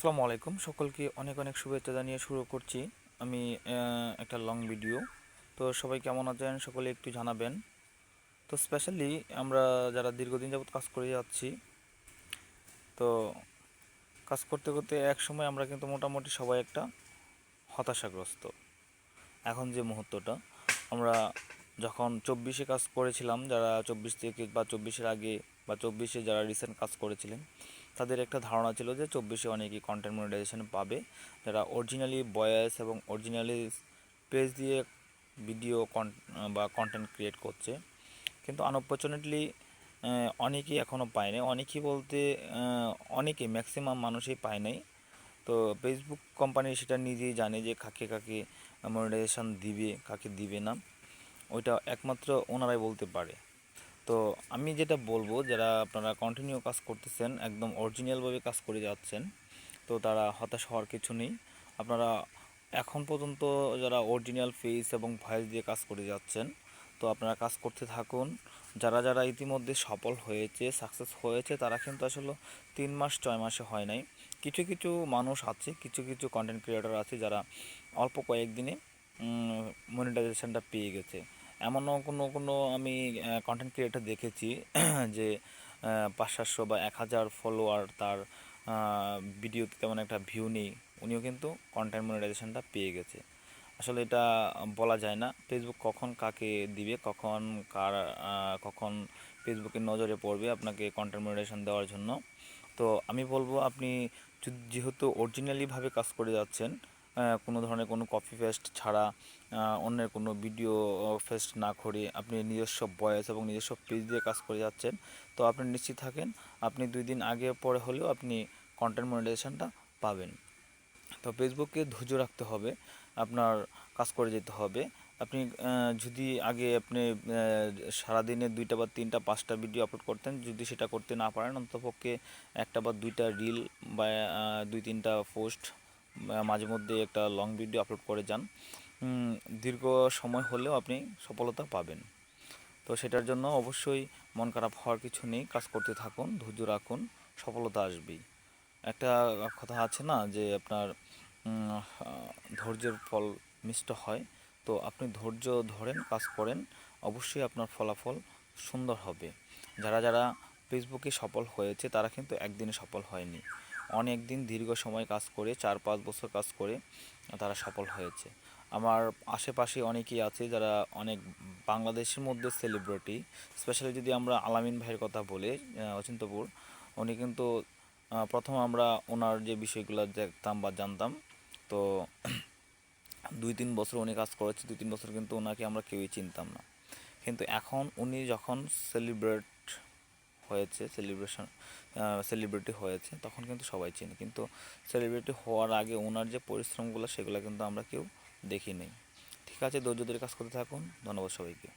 আসসালামু আলাইকুম, সকলকে অনেক অনেক শুভেচ্ছা জানিয়ে শুরু করছি আমি একটা লং ভিডিও। তো সবাই কেমন আছেন সকলে একটু জানাবেন। তো স্পেশালি আমরা যারা দীর্ঘদিন যাবত কাজ করে যাচ্ছি, তো কাজ করতে করতে এক সময় আমরা কিন্তু মোটামুটি সবাই একটা হতাশাগ্রস্ত। এখন যে মুহূর্তটা আমরা যখন 24-এ কাজ করেছিলাম, যারা 24 থেকে বা 24-এর আগে বা 24-এ যারা রিসেন্ট কাজ করেছিলেন, তাদের একটা ধারণা ছিল যে 24-এ অনেকেই কন্টেন্ট মনিটাইজেশন পাবে, যারা অরিজিনালি ভয়েস এবং অরিজিনালি পেজ দিয়ে ভিডিও বা কন্টেন্ট ক্রিয়েট করছে। কিন্তু আনফর্চুনেটলি অনেকেই এখনও পায়নি। অনেকেই বলতে অনেকেই, ম্যাক্সিমাম মানুষই পায় নাই। তো ফেসবুক কোম্পানি সেটা নিজেই জানে যে কাকে কাকে মনিটাইজেশন দিবে, কাকে দিবে না, ওইটা একমাত্র ওনারাই বলতে পারে। তো আমি যেটা বলবো, যারা আপনারা কন্টিনিউ কাজ করতেছেন, একদম অরিজিনালভাবে কাজ করে যাচ্ছেন, তো তারা হতাশ হওয়ার কিছু নেই। আপনারা এখন পর্যন্ত যারা অরিজিনাল ফেস এবং ভয়েস দিয়ে কাজ করে যাচ্ছেন, তো আপনারা কাজ করতে থাকুন। যারা যারা ইতিমধ্যে সফল হয়েছে, সাকসেস হয়েছে, তারা কিন্তু আসলে 3 মাস 6 মাসে হয় নাই। কিছু কিছু মানুষ আছে, কিছু কিছু কন্টেন্ট ক্রিয়েটর আছে যারা অল্প কয়েকদিনে মনিটাইজেশনটা পেয়ে গেছে। এমনও কোনো কোনো আমি কন্টেন্ট ক্রিয়েটর দেখেছি যে 500-700 বা 1000 ফলোয়ার, তার ভিডিওতে তেমন একটা ভিউ নেই, উনিও কিন্তু কন্টেন্ট মনিটাইজেশনটা পেয়ে গেছে। আসলে এটা বলা যায় না ফেসবুক কখন কাকে দিবে, কখন ফেসবুকের নজরে পড়বে আপনাকে কন্টেন্ট মনিটাইজেশন দেওয়ার জন্য। তো আমি বলবো, আপনি যেহেতু অরিজিনালিভাবে কাজ করে যাচ্ছেন, কোনো ধরনের কোনো কপি পেস্ট ছাড়া, অন্যের কোনো ভিডিও পেস্ট না করে আপনি নিজস্ব ভয়েস এবং নিজস্ব পেজ দিয়ে কাজ করে যাচ্ছেন, তো আপনি নিশ্চিত থাকেন আপনি 2 দিন আগে পরে হলেও আপনি কন্টেন্ট মনিটাইজেশনটা পাবেন। তো ফেসবুককে ধৈর্য রাখতে হবে, আপনার কাজ করে যেতে হবে। আপনি যদি আগে আপনি সারাদিনে 2টা বা 3টা 5টা ভিডিও আপলোড করতেন, যদি সেটা করতে না পারেন, অন্ততপক্ষে 1টা বা 2টা রিল বা 2-3টা পোস্ট, মাঝে মধ্যে একটা লং ভিডিও আপলোড করে যান। দীর্ঘ সময় হলেও আপনি সফলতা পাবেন। তো সেটার জন্য অবশ্যই মন খারাপ হওয়ার কিছু নেই, কাজ করতে থাকুন, ধৈর্য রাখুন, সফলতা আসবেই। একটা কথা আছে না যে আপনার ধৈর্যের ফল মিষ্ট হয়। তো আপনি ধৈর্য ধরেন, কাজ করেন, অবশ্যই আপনার ফলাফল সুন্দর হবে। যারা যারা ফেসবুকে সফল হয়েছে, তারা কিন্তু একদিনে সফল হয়নি, অনেক দিন দীর্ঘ সময় কাজ করে, 4-5 বছর কাজ করে তারা সফল হয়েছে। আমার আশেপাশে অনেকেই আছে যারা অনেক বাংলাদেশের মধ্যে সেলিব্রিটি। স্পেশালি যদি আমরা আলামিন ভাইয়ের কথা বলি, অচিন্তপুর, উনি কিন্তু প্রথম আমরা ওনার যে বিষয়গুলো দেখতাম বা জানতাম, তো 2-3 বছর উনি কাজ করেছে, 2-3 বছর কিন্তু ওনাকে আমরা কেউই চিনতাম না। কিন্তু এখন উনি যখন সেলিব্রিটি হয়েছে, তখন কিন্তু সবাই চিনে। কিন্তু সেলিব্রিটি হওয়ার আগে ওনার যে পরিশ্রমগুলো, সেগুলো কিন্তু আমরা কেউ দেখি নেই। ঠিক আছে, ধৈর্য ধরে কাজ করতে থাকুন। ধন্যবাদ সবাইকে।